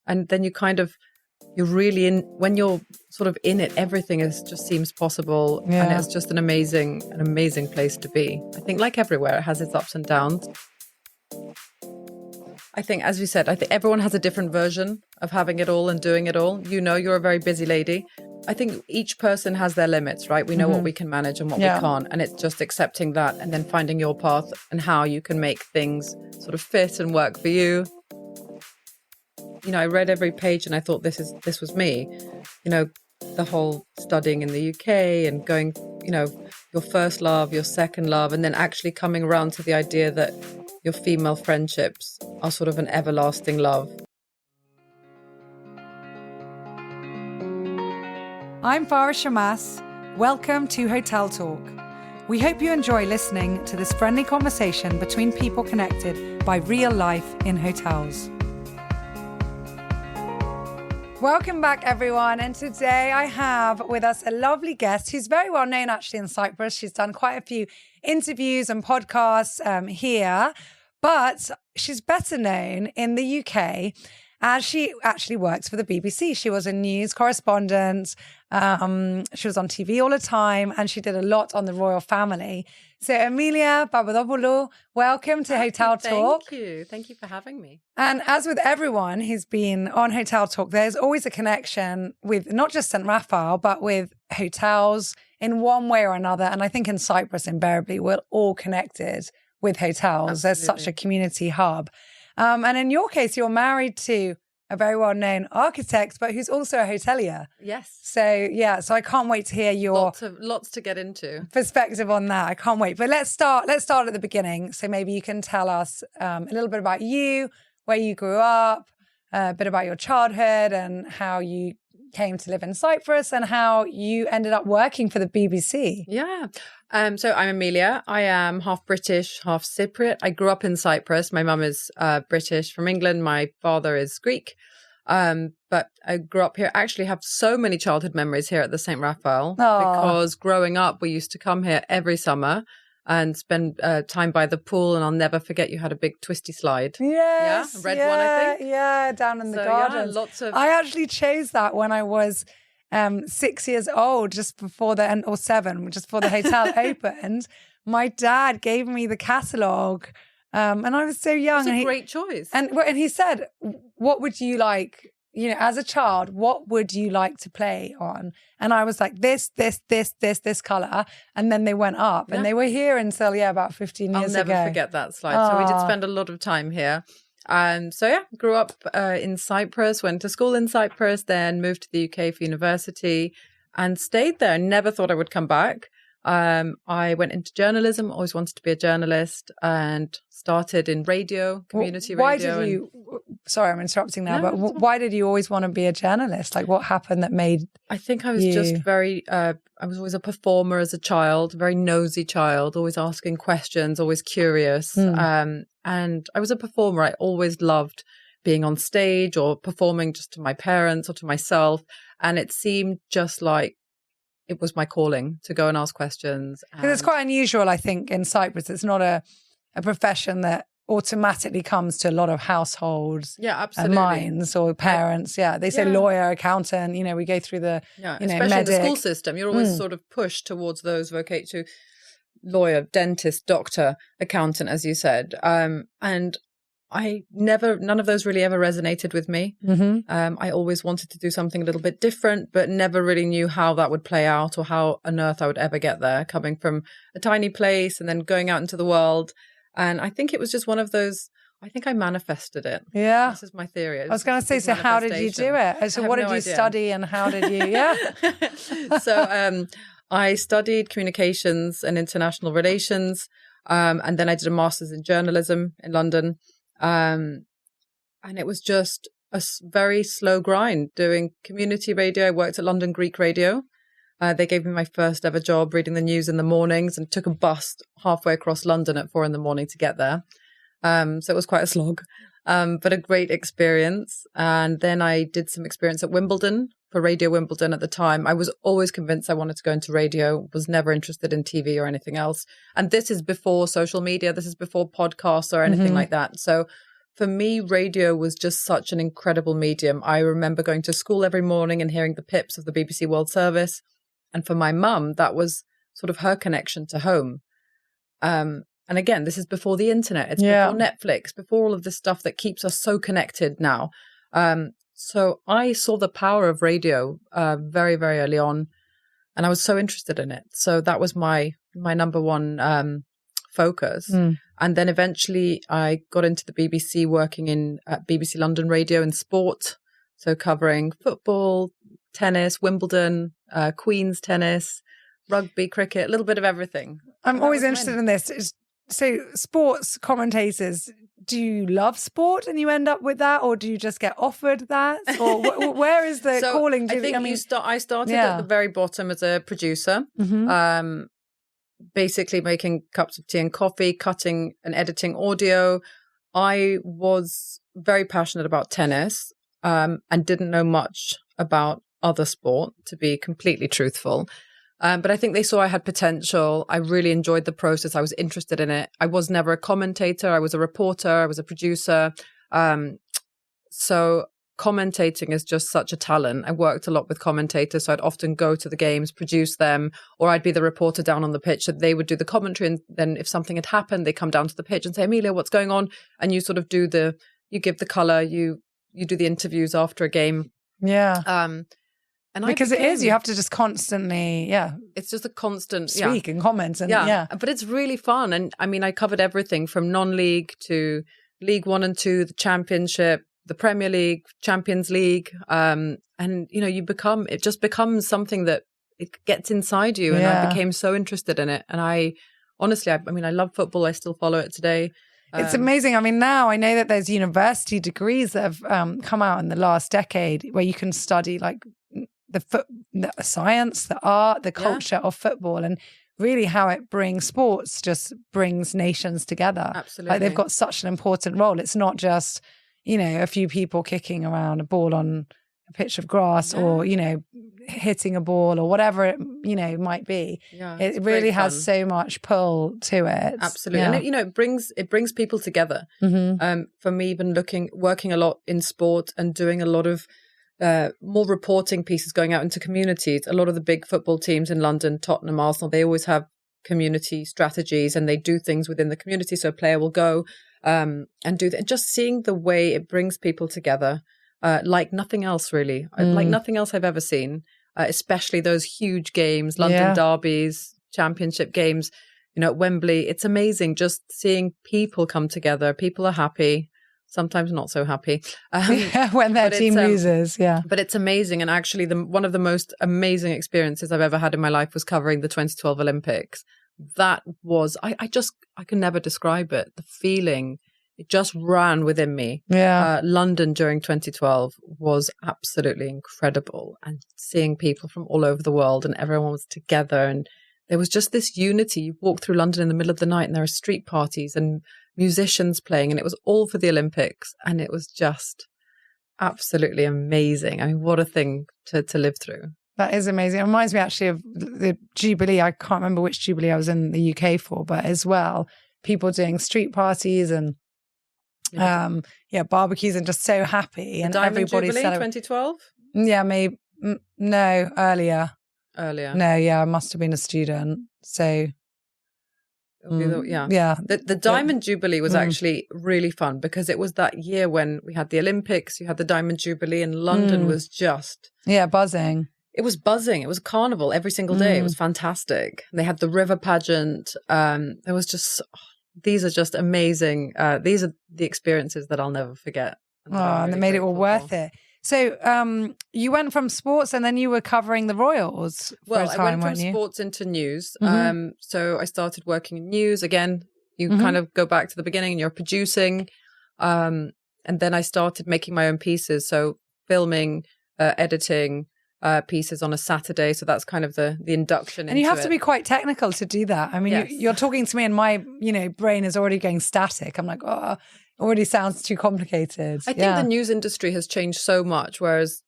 And then you're really in, when you're sort of in it, everything just seems possible. Yeah. And it's just an amazing place to be. I think like everywhere, it has its ups and downs. I think, as you said, I think everyone has a different version of having it all and doing it all. You're a very busy lady. I think each person has their limits, right? We know what we can manage and what we can't. And it's just accepting that and then finding your path and how you can make things sort of fit and work for you. I read every page and I thought this was me. The whole studying in the UK and going, your first love, your second love, and then actually coming around to the idea that your female friendships are sort of an everlasting love. I'm Farah Shammas. Welcome to Hotel Talk. We hope you enjoy listening to this friendly conversation between people connected by real life in hotels. Welcome back, everyone. And today I have with us a lovely guest who's very well known actually in Cyprus. She's done quite a few interviews and podcasts here, but she's better known in the UK as she actually works for the BBC. She was a news correspondent. She was on TV all the time and she did a lot on the royal family. So Emilia Papadopoulos, welcome to Hotel Talk. Thank you. Thank you for having me. And as with everyone who's been on Hotel Talk, there's always a connection with not just St. Raphael, but with hotels in one way or another. And I think in Cyprus, invariably, we're all connected with hotels. Absolutely. There's such a community hub. And in your case, you're married to a very well-known architect, but who's also a hotelier. Yes. So I can't wait to hear your lots to get into. Perspective on that. I can't wait. But let's start at the beginning. So maybe you can tell us a little bit about you, where you grew up, a bit about your childhood and how you came to live in Cyprus and how you ended up working for the BBC. Yeah. So I'm Emilia. I am half British, half Cypriot. I grew up in Cyprus. My mum is British from England. My father is Greek. But I grew up here. I actually have so many childhood memories here at the St. Raphael because growing up, we used to come here every summer and spend time by the pool. And I'll never forget you had a big twisty slide. Yes. Yeah? Red one, I think. Yeah, down in the gardens. Yeah, lots of... I actually chose that when I was 6 years old, just before or 7, just before the hotel opened. My dad gave me the catalogue and I was so young. It's a great choice. And he said, what would you like, as a child, what would you like to play on? And I was like, this colour. And then they went up and they were here until, about 15 years ago. I'll never forget that slide. So we did spend a lot of time here. Grew up in Cyprus, went to school in Cyprus, then moved to the UK for university and stayed there. Never thought I would come back. I went into journalism, always wanted to be a journalist and started in radio, community radio. Why did you, sorry, I'm interrupting now, but why did you always want to be a journalist? Like what happened that made I think I was just very, I was always a performer as a child, very nosy child, always asking questions, always curious. And I was a performer. I always loved being on stage or performing just to my parents or to myself. And it seemed just like it was my calling to go and ask questions. Because it's quite unusual, I think, in Cyprus. It's not a profession that automatically comes to a lot of households absolutely. Minds or parents. They say lawyer, accountant, we go through the, especially medic. in the school system. You're always sort of pushed towards those to lawyer, dentist, doctor, accountant, as you said. And none of those really ever resonated with me. I always wanted to do something a little bit different, but never really knew how that would play out or how on earth I would ever get there, coming from a tiny place and then going out into the world. And I think it was just one of those, I think I manifested it. Yeah. This is my theory. I was going to say, so how did you do it? So what did you study and how did you, So I studied communications and international relations. And then I did a master's in journalism in London. And it was just a very slow grind doing community radio. I worked at London Greek Radio. They gave me my first ever job reading the news in the mornings and took a bus halfway across London at 4 a.m. to get there. So it was quite a slog, but a great experience. And then I did some experience at Wimbledon for Radio Wimbledon at the time. I was always convinced I wanted to go into radio, was never interested in TV or anything else. And this is before social media. This is before podcasts or anything like that. So for me, radio was just such an incredible medium. I remember going to school every morning and hearing the pips of the BBC World Service. And for my mum, that was sort of her connection to home. And again, this is before the internet. It's before Netflix, before all of this stuff that keeps us so connected now. So I saw the power of radio very, very early on, and I was so interested in it. So that was my number one focus. And then eventually I got into the BBC, working at BBC London Radio in sport. So covering football, tennis, Wimbledon, Queen's tennis, rugby, cricket, a little bit of everything. I'm always interested in this. So sports commentators, do you love sport and you end up with that, or do you just get offered that? Or where is the calling? I started at the very bottom as a producer, basically making cups of tea and coffee, cutting and editing audio. I was very passionate about tennis and didn't know much about other sport, to be completely truthful. But I think they saw I had potential. I really enjoyed the process. I was interested in it. I was never a commentator. I was a reporter. I was a producer. So commentating is just such a talent. I worked a lot with commentators. So I'd often go to the games, produce them, or I'd be the reporter down on the pitch. So they would do the commentary. And then if something had happened, they come down to the pitch and say, Emilia, what's going on? And you sort of you give the color, you do the interviews after a game. Yeah. And because it is, you have to just constantly, it's just a constant speak and comment, and but it's really fun. And I mean, I covered everything from non-league to League 1 and 2, the Championship, the Premier League, Champions League, and it just becomes something that it gets inside you. And I became so interested in it. And I honestly, I love football. I still follow it today. It's amazing. I mean, now I know that there's university degrees that have come out in the last decade where you can study like the science, the art, the culture of football, and really how it brings nations together. Absolutely. Like they've got such an important role. It's not just, a few people kicking around a ball on a pitch of grass or, hitting a ball or whatever it, might be. Yeah, it really has so much pull to it. Absolutely. Yeah. And it brings people together. Mm-hmm. For me, even working a lot in sport and doing a lot of more reporting pieces going out into communities. A lot of the big football teams in London, Tottenham, Arsenal, they always have community strategies and they do things within the community. So a player will go and do that. And just seeing the way it brings people together, like nothing else really, like nothing else I've ever seen, especially those huge games, London derbies, championship games, at Wembley. It's amazing just seeing people come together. People are happy. Sometimes not so happy when their team loses. But it's amazing. And actually one of the most amazing experiences I've ever had in my life was covering the 2012 Olympics. That was, I can never describe it. The feeling, it just ran within me. London during 2012 was absolutely incredible. And seeing people from all over the world and everyone was together and there was just this unity. You walk through London in the middle of the night and there are street parties and musicians playing, and it was all for the Olympics, and it was just absolutely amazing. I mean, what a thing to live through. That is amazing. It reminds me actually of the Jubilee. I can't remember which Jubilee I was in the UK for, but as well, people doing street parties and barbecues and just so happy. And everybody's celebrating. 2012? Yeah, maybe. No, earlier. No, I must have been a student. So the Diamond Jubilee was actually really fun because it was that year when we had the Olympics, you had the Diamond Jubilee, and London was just buzzing. It was buzzing. It was a carnival every single day. It was fantastic. They had the river pageant. There was just these are just amazing. These are the experiences that I'll never forget. And they made it all worth it. So you went from sports and then you were covering the Royals for a time, I went from sports into news. So I started working in news. Again, you kind of go back to the beginning and you're producing. And then I started making my own pieces. So filming, editing pieces on a Saturday. So that's kind of the induction. And you have to be quite technical to do that. I mean, you're talking to me and my brain is already going static. I'm like, already sounds too complicated. I think the news industry has changed so much, whereas,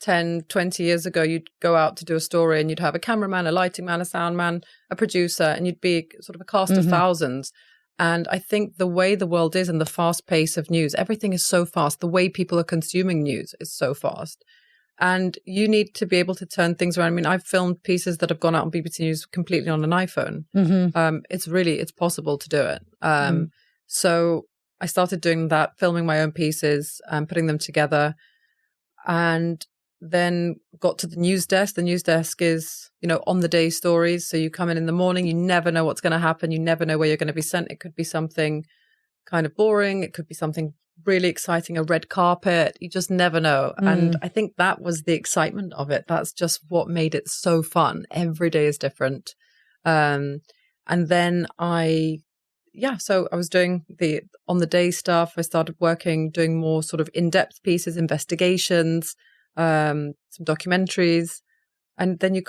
10, 20 years ago, you'd go out to do a story and you'd have a cameraman, a lighting man, a sound man, a producer, and you'd be sort of a cast of thousands. And I think the way the world is and the fast pace of news, everything is so fast. The way people are consuming news is so fast. And you need to be able to turn things around. I mean, I've filmed pieces that have gone out on BBC News completely on an iPhone. It's possible to do it. So I started doing that, filming my own pieces and putting them together, and then got to the news desk. The news desk is, on the day stories. So you come in the morning, you never know what's going to happen. You never know where you're going to be sent. It could be something kind of boring. It could be something really exciting, a red carpet. You just never know. And I think that was the excitement of it. That's just what made it so fun. Every day is different. And then so I was doing the on the day stuff. I started doing more sort of in-depth pieces, investigations, some documentaries. And then you're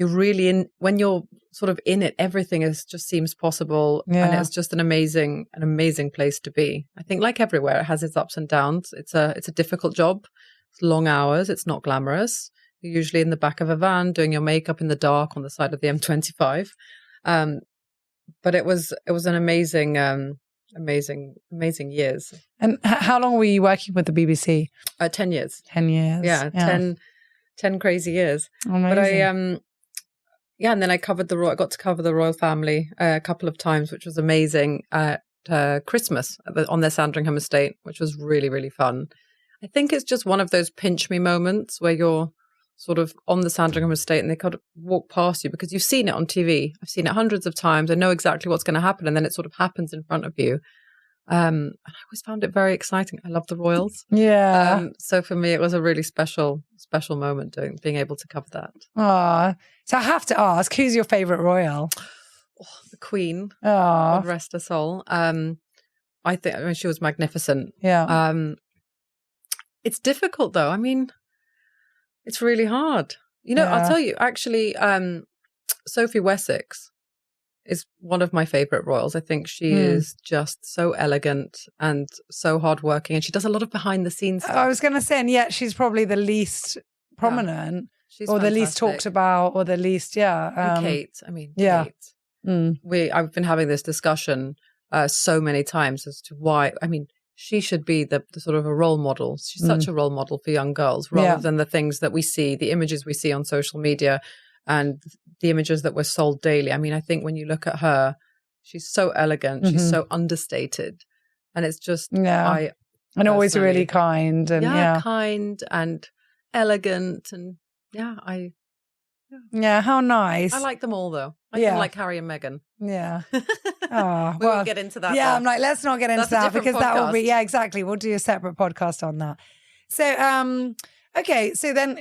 really in, when you're sort of in it, everything just seems possible. And it's just an amazing place to be. I think like everywhere, it has its ups and downs. It's a difficult job. It's long hours. It's not glamorous. You're usually in the back of a van doing your makeup in the dark on the side of the M25. But it was an amazing years. And how long were you working with the BBC? 10 years. 10 years. Yeah. 10 crazy years. Amazing. But and then I got to cover the royal family a couple of times, which was amazing at Christmas on their Sandringham estate, which was really, really fun. I think it's just one of those pinch me moments where you're sort of on the Sandringham estate and they kind of walk past you because you've seen it on TV. I've seen it hundreds of times. I know exactly what's going to happen. And then it sort of happens in front of you. And I always found it very exciting. I love the royals. Yeah. So for me, it was a really special moment being able to cover that. So I have to ask, who's your favourite royal? The Queen. God rest her soul. I think she was magnificent. Yeah. It's difficult though. I mean, it's really hard. I'll tell you, actually, Sophie Wessex is one of my favorite royals. I think she is just so elegant and so hardworking, and she does a lot of behind the scenes stuff. I was going to say, and yet she's probably the least prominent, she's or fantastic. The least talked about, or the least, And Kate, Kate. I've been having this discussion so many times as to why. I mean, she should be the sort of a role model. She's such a role model for young girls, rather than the things that we see, the images we see on social media, and the images that were sold daily. I mean, I think when you look at her, she's so elegant, she's so understated, and it's just and always really kind and kind and elegant, and how nice. I like them all though. I don't like Harry and Meghan. Yeah. We won't get into that. Yeah, though. I'm like, let's not get into that because that will be exactly. We'll do a separate podcast on that. So okay, so then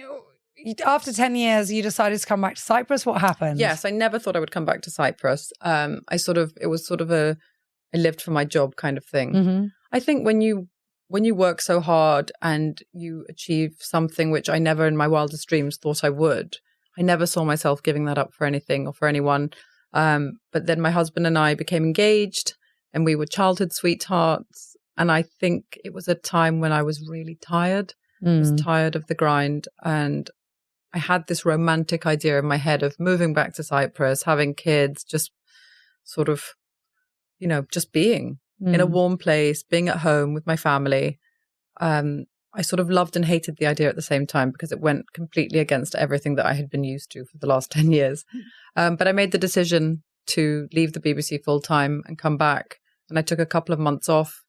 after 10 years, you decided to come back to Cyprus. What happened? Yes, I never thought I would come back to Cyprus. It was sort of I lived for my job kind of thing. I think when you work so hard and you achieve something which I never in my wildest dreams thought I would, I never saw myself giving that up for anything or for anyone. But then my husband and I became engaged and we were childhood sweethearts. And I think it was a time when I was really tired. I was tired of the grind, and I had this romantic idea in my head of moving back to Cyprus, having kids, just sort of, just being in a warm place, being at home with my family. I sort of loved and hated the idea at the same time because it went completely against everything that I had been used to for the last 10 years. But I made the decision to leave the BBC full time and come back. And I took a couple of months off.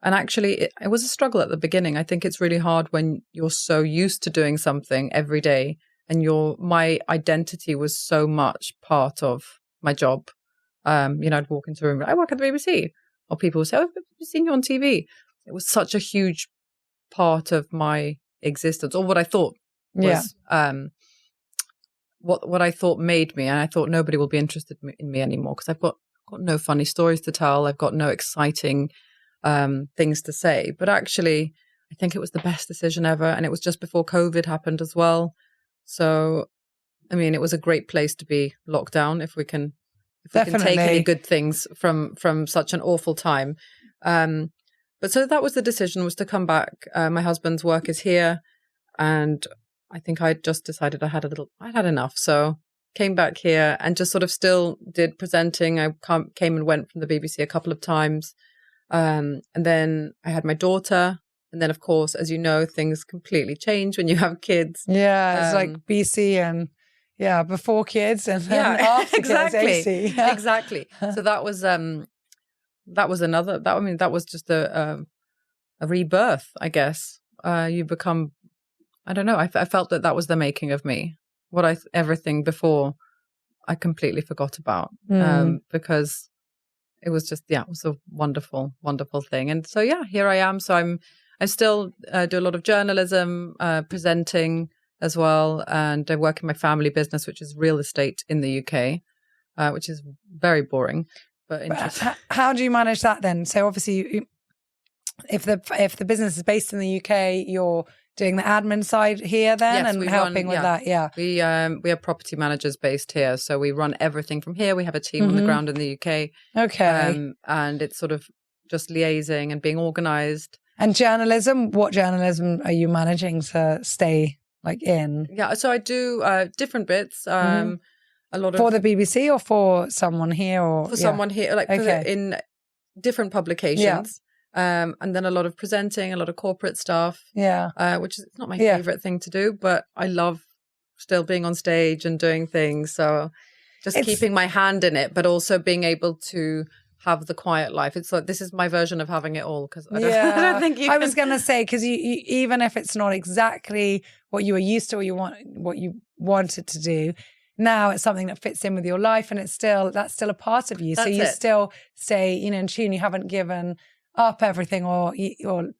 And actually, it was a struggle at the beginning. I think it's really hard when you're so used to doing something every day, and my identity was so much part of my job. I'd walk into a room, I work at the BBC, or people would say, "Oh, I've seen you on TV." It was such a huge part of my existence, or what I thought was what I thought made me. And I thought nobody will be interested in me anymore because I've got no funny stories to tell. I've got no exciting things to say. But actually, I think it was the best decision ever. And it was just before COVID happened as well. So, I mean, it was a great place to be locked down if we can take any good things from such an awful time. But so that was the decision, was to come back. My husband's work is here. And I think I just decided I had enough. So came back here and just sort of still did presenting. I came and went from the BBC a couple of times. And then I had my daughter. And then, of course, as you know, things completely change when you have kids. Yeah, it's like BC and before kids and then after exactly, kids, AC. Yeah. Exactly. So that was another. That was just a rebirth, I guess. You become, I don't know. I felt that was the making of me. Everything before, I completely forgot about because it was just it was a wonderful, wonderful thing. And so here I am. So I still do a lot of journalism, presenting as well, and I work in my family business, which is real estate in the UK, which is very boring but interesting. How do you manage that then? So obviously, if the business is based in the UK, you're doing the admin side here then, and helping with that. Yeah, we have property managers based here, so we run everything from here. We have a team on the ground in the UK. Okay, and it's sort of just liaising and being organised. And journalism, what journalism are you managing to stay in? Yeah, so I do different bits. A lot for the BBC or for someone here, or for someone here, in different publications. Yeah. And then a lot of presenting, a lot of corporate stuff. Yeah, which is not my favorite thing to do, but I love still being on stage and doing things. So just keeping my hand in it, but also being able to have the quiet life. It's like, this is my version of having it all, because I don't think you can. I was going to say, because you even if it's not exactly what you were used to or what you wanted to do, now it's something that fits in with your life, and that's still a part of you. So you still stay in tune. You haven't given up everything or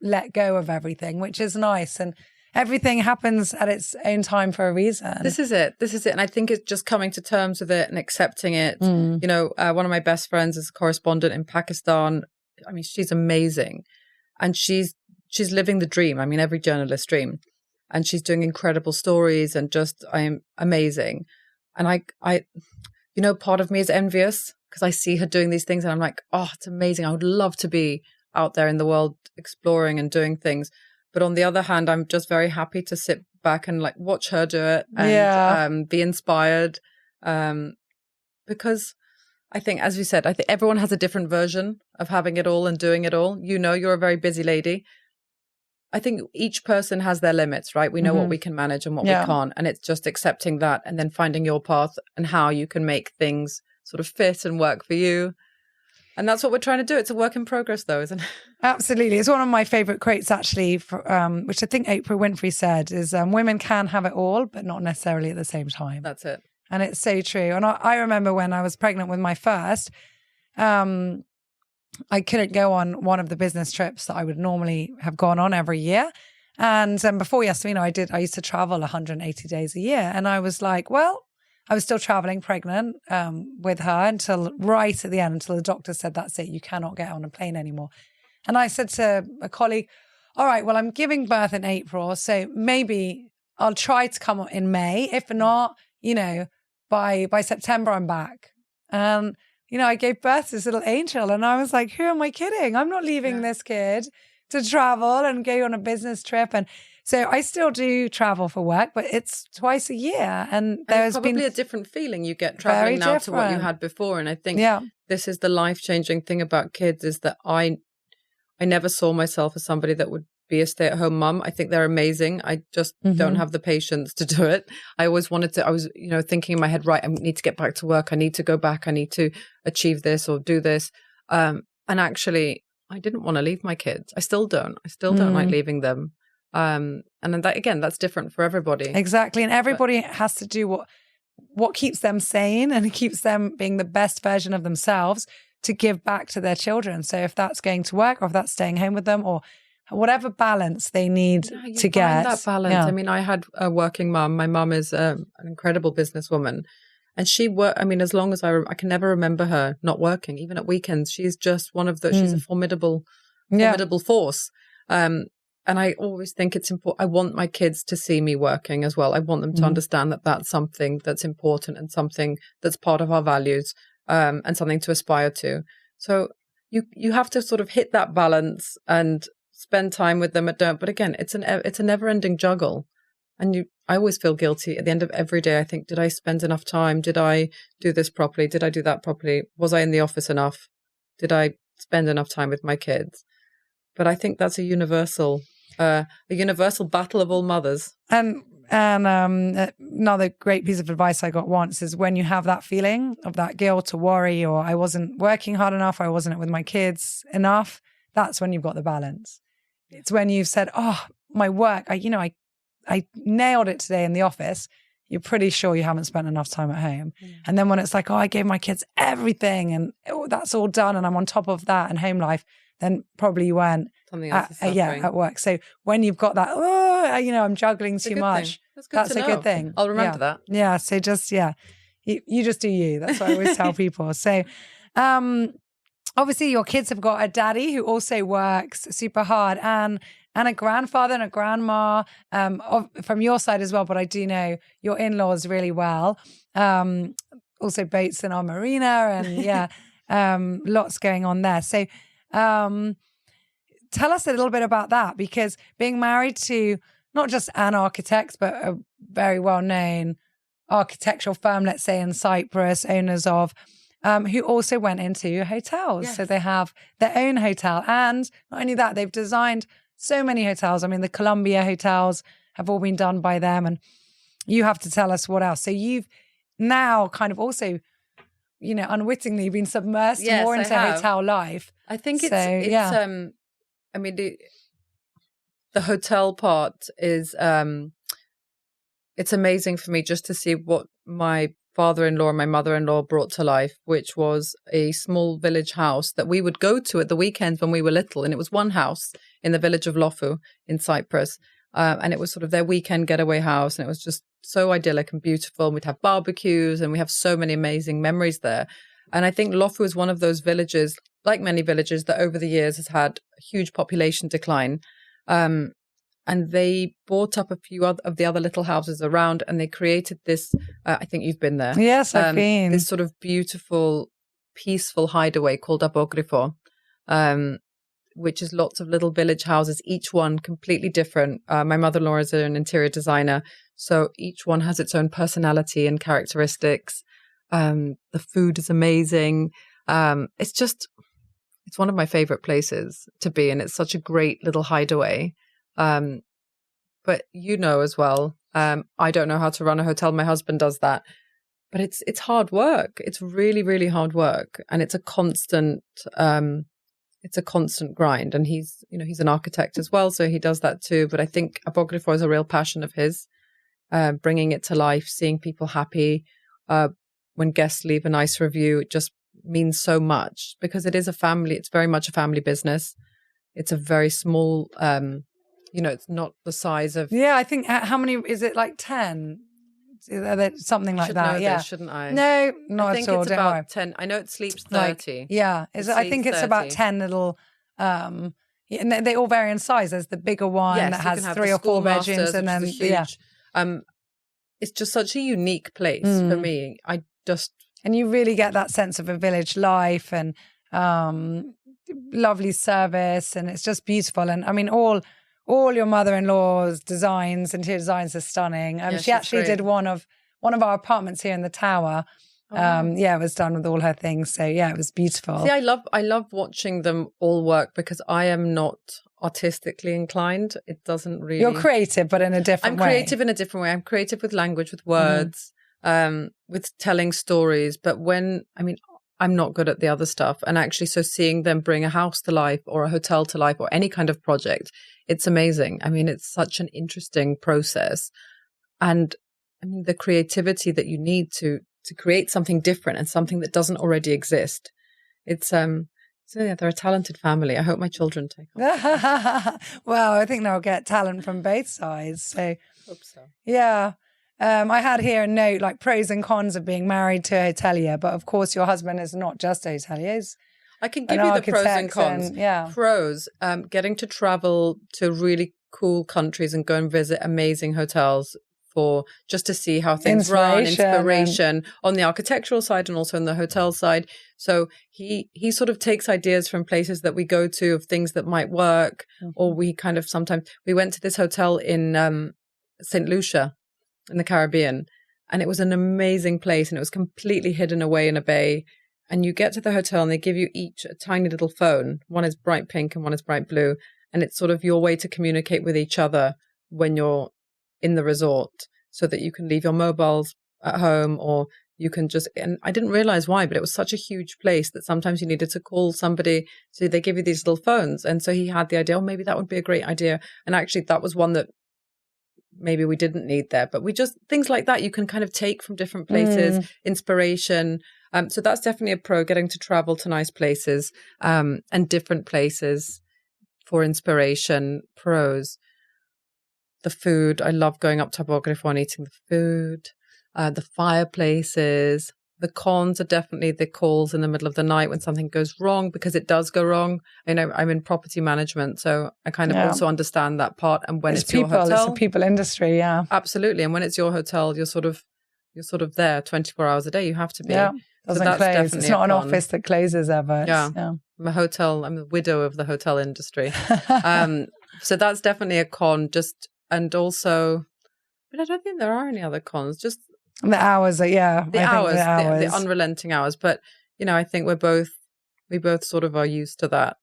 let go of everything, which is nice. And everything happens at its own time for a reason. This is it. And I think it's just coming to terms with it and accepting it. One of my best friends is a correspondent in Pakistan. I mean, she's amazing. And she's living the dream. I mean, every journalist's dream. And she's doing incredible stories and just, I'm amazing. And I part of me is envious because I see her doing these things and I'm like, oh, it's amazing. I would love to be out there in the world exploring and doing things. But on the other hand, I'm just very happy to sit back and watch her do it and be inspired. Because I think, as you said, I think everyone has a different version of having it all and doing it all. You're a very busy lady. I think each person has their limits, right? We know what we can manage and what we can't. And it's just accepting that and then finding your path and how you can make things sort of fit and work for you. And that's what we're trying to do. It's a work in progress, though, isn't it? Absolutely. It's one of my favourite quotes, actually, which I think Oprah Winfrey said, is women can have it all, but not necessarily at the same time. That's it. And it's so true. And I remember when I was pregnant with my first, I couldn't go on one of the business trips that I would normally have gone on every year. And before Yasmina, I used to travel 180 days a year. And I was like, well, I was still traveling pregnant with her until right at the end, until the doctor said, that's it, you cannot get on a plane anymore. And I said to a colleague, all right, well, I'm giving birth in April, so maybe I'll try to come in May. If not, by September, I'm back. And, I gave birth to this little angel and I was like, who am I kidding? I'm not leaving this kid to travel and go on a business trip. And so I still do travel for work, but it's twice a year. And there's probably a different feeling you get traveling now to what you had before. And I think this is the life-changing thing about kids, is that I never saw myself as somebody that would be a stay-at-home mum. I think they're amazing. I just don't have the patience to do it. I always wanted to, I was, thinking in my head, right, I need to get back to work. I need to go back. I need to achieve this or do this. And actually, I didn't want to leave my kids. I still don't. I still don't like leaving them. And then that, again, that's different for everybody. Exactly. And everybody has to do what keeps them sane and keeps them being the best version of themselves to give back to their children. So if that's going to work or if that's staying home with them or whatever balance they need to get. That balance. Yeah. I mean, I had a working mum. My mum is an incredible businesswoman. And she worked, I mean, as long as I can never remember her not working, even at weekends. She's just one of the, she's a formidable force. And I always think it's important. I want my kids to see me working as well. I want them to understand that that's something that's important and something that's part of our values, and something to aspire to. So you have to sort of hit that balance and spend time with them but again, it's a never-ending juggle. And I always feel guilty at the end of every day. I think, did I spend enough time? Did I do this properly? Did I do that properly? Was I in the office enough? Did I spend enough time with my kids? But I think that's a universal battle of all mothers. And another great piece of advice I got once is when you have that feeling of that guilt or worry, or I wasn't working hard enough, or I wasn't with my kids enough, that's when you've got the balance. It's when you've said, oh, my work, I nailed it today in the office. You're pretty sure you haven't spent enough time at home. And then when it's like, oh, I gave my kids everything and that's all done and I'm on top of that and home life, then probably you weren't at work. So when you've got that, I'm juggling too much. That's a good thing. I'll remember that. Yeah. So just, you just do you. That's what I always tell people. So obviously your kids have got a daddy who also works super hard and a grandfather and a grandma from your side as well. But I do know your in-laws really well. Also boats in our marina and lots going on there. So tell us a little bit about that, because being married to not just an architect, but a very well-known architectural firm, let's say in Cyprus, owners of, who also went into hotels. Yes. So they have their own hotel. And not only that, they've designed so many hotels. I mean, the Columbia hotels have all been done by them. And you have to tell us what else. So you've now kind of also, unwittingly been submersed more into hotel life. I think the hotel part is, it's amazing for me just to see what my father-in-law and my mother-in-law brought to life, which was a small village house that we would go to at the weekends when we were little. And it was one house in the village of Lofu in Cyprus. And it was sort of their weekend getaway house. And it was just so idyllic and beautiful. And we'd have barbecues and we have so many amazing memories there. And I think Lofu is one of those villages, like many villages, that over the years has had a huge population decline. And they bought up a few of the other little houses around and they created this, I think you've been there. Yes, I've been. This sort of beautiful, peaceful hideaway called Apocrypho, which is lots of little village houses, each one completely different. My mother-in-law is an interior designer, so each one has its own personality and characteristics. The food is amazing. It's one of my favorite places to be, and it's such a great little hideaway. But as well, I don't know how to run a hotel. My husband does that, but it's hard work. It's really, really hard work. And it's a constant grind. And he's an architect as well. So he does that too. But I think Apocrypho is a real passion of his, bringing it to life, seeing people happy. When guests leave a nice review, it just means so much because it is a family. It's very much a family business. It's a very small, it's not the size of... Yeah, I think, how many, is it like 10? Something like that, this, shouldn't I? No, not I think at all, it's don't about worry. 10. I know it sleeps 30. I think it's 30. about 10 little... and they all vary in size. There's the bigger one that has 3 or 4 bedrooms and then... Huge, it's just such a unique place for me. And you really get that sense of a village life and lovely service, and it's just beautiful. And I mean, all your mother-in-law's interior designs are stunning. She actually did one of our apartments here in the tower. It was done with all her things. So it was beautiful. See, I love watching them all work because I am not artistically inclined. It doesn't really... You're creative, but in a different way. I'm creative in a different way. I'm creative with language, with words, with telling stories. But I'm not good at the other stuff. And actually, so seeing them bring a house to life or a hotel to life or any kind of project, it's amazing. I mean, it's such an interesting process. And the creativity that you need to create something different and something that doesn't already exist. They're a talented family. I hope my children take on. Well, I think they'll get talent from both sides. So, hope so. Yeah. I had here a note like pros and cons of being married to a hotelier, but of course your husband is not just a hotelier. I can give you the pros and cons. Pros, getting to travel to really cool countries and go and visit amazing hotels just to see how things run, inspiration on the architectural side and also on the hotel side. So he sort of takes ideas from places that we go to of things that might work, or we kind of sometimes we went to this hotel in St. Lucia in the Caribbean. And it was an amazing place, and it was completely hidden away in a bay. And you get to the hotel and they give you each a tiny little phone. One is bright pink and one is bright blue. And it's sort of your way to communicate with each other when you're in the resort, so that you can leave your mobiles at home, or you can just, and I didn't realize why, but it was such a huge place that sometimes you needed to call somebody. So they give you these little phones. And so he had the idea, oh, maybe that would be a great idea. And actually that was one that maybe we didn't need there, but we just, things like that you can kind of take from different places, inspiration. So that's definitely a pro, getting to travel to nice places and different places for inspiration. Pros, the food. I love going up to Abogriffo and eating the food, the fireplaces. The cons are definitely the calls in the middle of the night when something goes wrong, because it does go wrong. You know, I'm in property management, so I kind of also understand that part. And when it's your hotel, it's a people industry, absolutely. And when it's your hotel, you're sort of there 24 hours a day. You have to be. Yeah, doesn't so close. It's not an office that closes ever. I'm the widow of the hotel industry. So that's definitely a con. And also, but I don't think there are any other cons. Just the hours, the unrelenting hours. But you know, I think we both sort of are used to that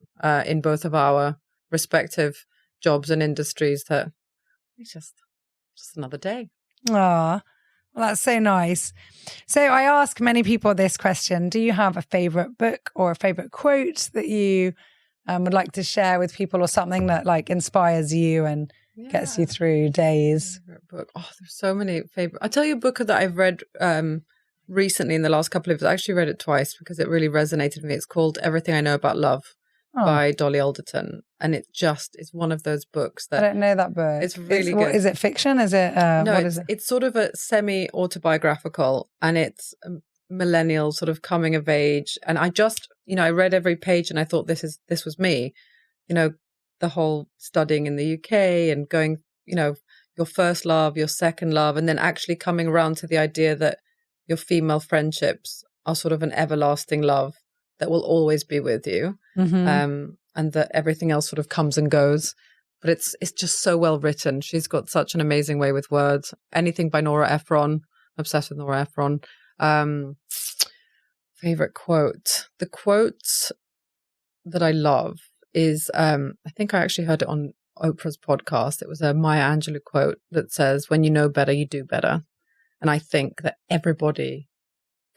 in both of our respective jobs and industries. That it's just another day. Ah, well, that's so nice. So I ask many people this question: do you have a favorite book or a favorite quote that you would like to share with people, or something that like inspires you and gets you through days? Favorite book. Oh, there's so many favorite. I'll tell you a book that I've read recently in the last couple of years. I actually read it twice because it really resonated with me. It's called Everything I Know About Love by Dolly Alderton. And it's one of those books that... I don't know that book. It's really good. Is it fiction? Is it... No, what is it? It's sort of a semi-autobiographical, and it's millennial sort of coming of age. And I just, I read every page and I thought this was me. The whole studying in the UK and going, your first love, your second love, and then actually coming around to the idea that your female friendships are sort of an everlasting love that will always be with you, and that everything else sort of comes and goes. But it's just so well written. She's got such an amazing way with words. Anything by Nora Ephron. Obsessed with Nora Ephron. Favorite quote. The quote that I love is, I think I actually heard it on Oprah's podcast. It was a Maya Angelou quote that says, "When you know better, you do better." And I think that everybody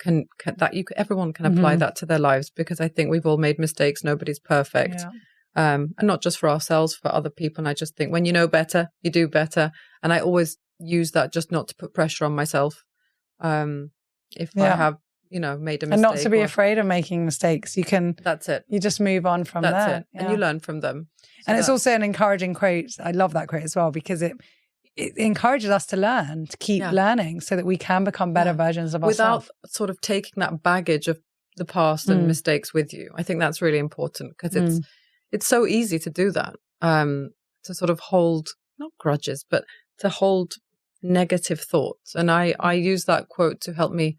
everyone can apply that to their lives, because I think we've all made mistakes. Nobody's perfect. Yeah. And not just for ourselves, for other people. And I just think when you know better, you do better. And I always use that just not to put pressure on myself. If I have, made a mistake. And not to be afraid of making mistakes. That's it. You just move on from That's there. it. Yeah. And you learn from them. And it's also an encouraging quote. I love that quote as well, because it encourages us to learn, to keep learning, so that we can become better versions of ourselves. Without sort of taking that baggage of the past and mistakes with you. I think that's really important, because it's so easy to do that, to sort of hold, not grudges, but to hold negative thoughts. And I use that quote to help me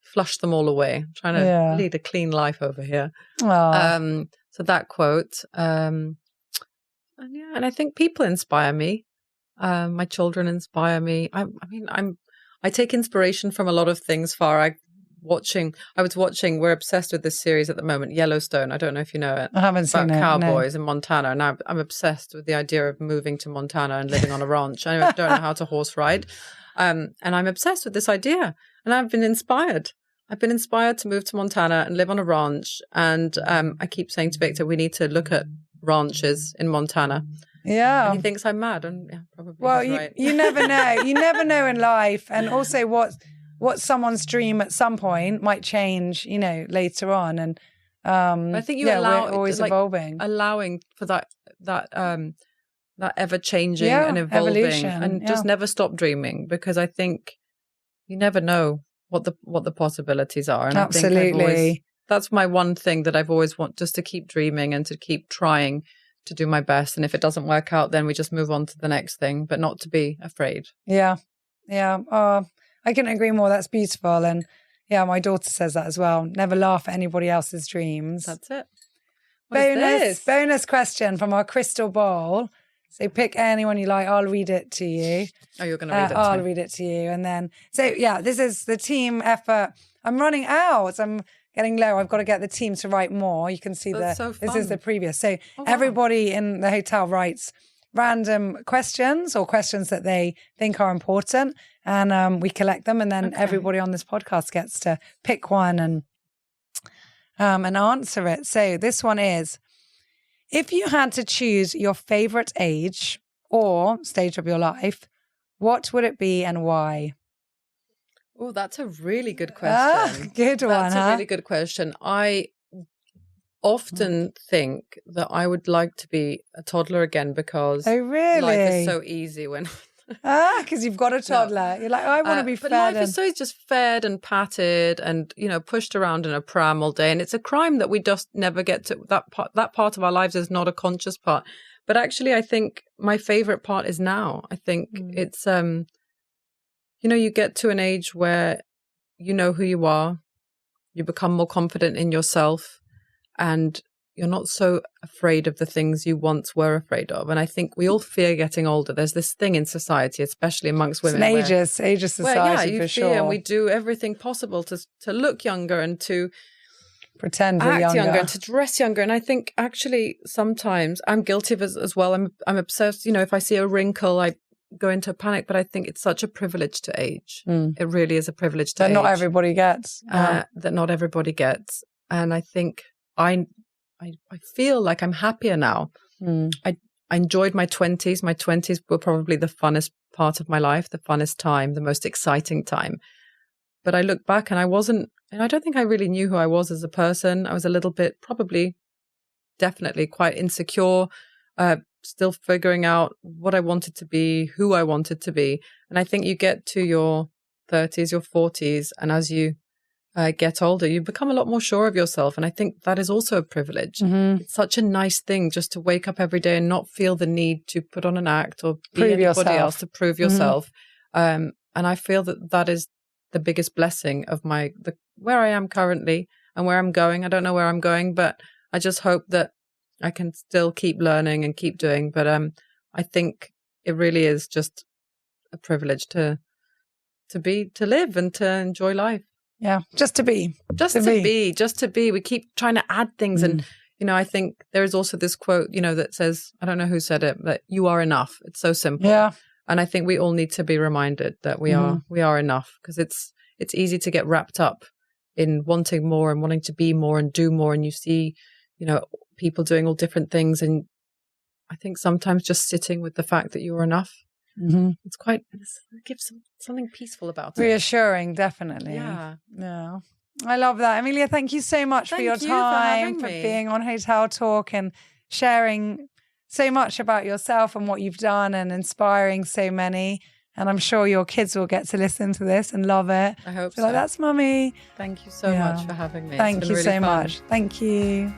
flush them all away. I'm trying to lead a clean life over here. So that quote, and I think people inspire me. My children inspire me. I take inspiration from a lot of things. We're obsessed with this series at the moment, Yellowstone. I don't know if you know it. I haven't seen it. About cowboys in Montana. And I'm obsessed with the idea of moving to Montana and living on a ranch. I don't know how to horse ride. And I'm obsessed with this idea. And I've been inspired. I've been inspired to move to Montana and live on a ranch. And I keep saying to Victor, we need to look at ranches in Montana. Yeah. And he thinks I'm mad. And probably well, he's right. You never know. You never know in life. And also what someone's dream at some point might change, later on. And I think we're always evolving. Allowing for that ever changing and evolving, evolution, and just never stop dreaming, because I think you never know what the possibilities are. And absolutely. I think that's my one thing that I've always wanted, just to keep dreaming and to keep trying to do my best. And if it doesn't work out, then we just move on to the next thing, but not to be afraid. Yeah. I couldn't agree more. That's beautiful. And my daughter says that as well. Never laugh at anybody else's dreams. That's it. Bonus question from our crystal ball. So pick anyone you like. I'll read it to you. Oh, you're going to read it to I'll me. read it to you. And then, so yeah, this is the team effort. I'm running out. I'm getting low. I've got to get the team to write more. You can see That's so this is the fun. previous. So wow. everybody in the hotel writes random questions or questions that they think are important. And we collect them. And then everybody on this podcast gets to pick one and answer it. So this one is, if you had to choose your favorite age or stage of your life, what would it be and why? Oh, that's a really good question. Good one, That's a really good question. I often think that I would like to be a toddler again because life is so easy when... because you've got a toddler. You're like, I want to be fed. But life is so just fed and patted and, pushed around in a pram all day. And it's a crime that we just never get to. That part of our lives is not a conscious part. But actually, I think my favorite part is now. I think it's, you get to an age where you know who you are. You become more confident in yourself. And you're not so afraid of the things you once were afraid of. And I think we all fear getting older. There's this thing in society, especially amongst women. It's an ageist society, for sure. And we do everything possible to look younger and to pretend we're act younger and to dress younger. And I think actually sometimes I'm guilty of it as well. I'm obsessed. If I see a wrinkle, I go into a panic. But I think it's such a privilege to age. It really is a privilege to age. That not everybody gets. That not everybody gets. And I think I feel like I'm happier now. I enjoyed my 20s. My 20s were probably the funnest part of my life, the funnest time, the most exciting time. But I look back and I don't think I really knew who I was as a person. I was a little bit, definitely quite insecure, still figuring out what I wanted to be, who I wanted to be. And I think you get to your 30s, your 40s, and as you get older, you become a lot more sure of yourself. And I think that is also a privilege. It's such a nice thing just to wake up every day and not feel the need to put on an act or be anybody else to prove yourself. And I feel that is the biggest blessing of where I am currently and where I'm going. I don't know where I'm going, but I just hope that I can still keep learning and keep doing. But I think it really is just a privilege to live and to enjoy life. Yeah, just to be. Just to be. We keep trying to add things. And, I think there is also this quote, that says, I don't know who said it, but you are enough. It's so simple. Yeah. And I think we all need to be reminded that we are enough, because it's easy to get wrapped up in wanting more and wanting to be more and do more. And you see, people doing all different things. And I think sometimes just sitting with the fact that you're enough, it gives something peaceful about it. Reassuring, definitely. Yeah. I love that. Emilia, thank you so much for your time, for being on Hotel Talk and sharing so much about yourself and what you've done and inspiring so many. And I'm sure your kids will get to listen to this and love it. I hope so. Like, that's mummy. Thank you so much for having me. Thank you really so fun. much. Thank you.